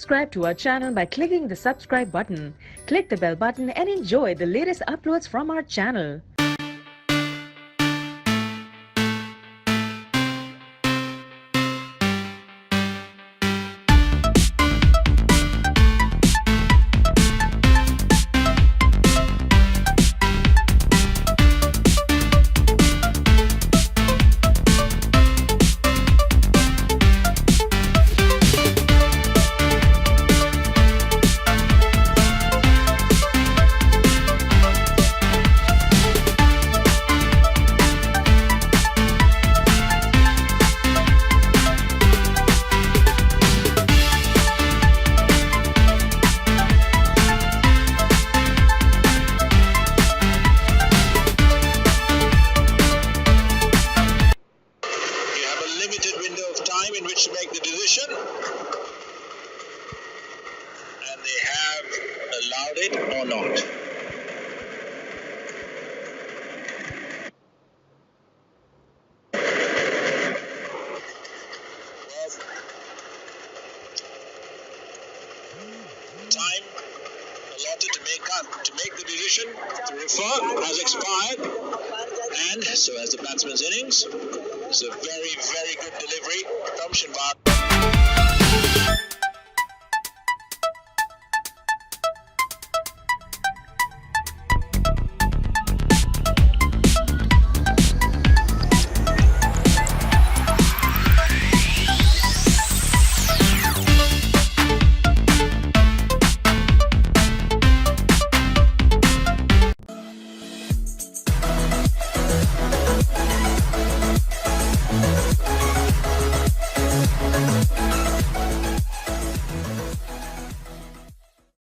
subscribe to our channel by clicking the subscribe button. Click the bell button and enjoy the latest uploads from our channel. In which to make the decision, and they have allowed it or not. Well, the time allotted to make the decision to refer has expired, and so has the batsman's innings. It's a very, very good delivery from Shinbar.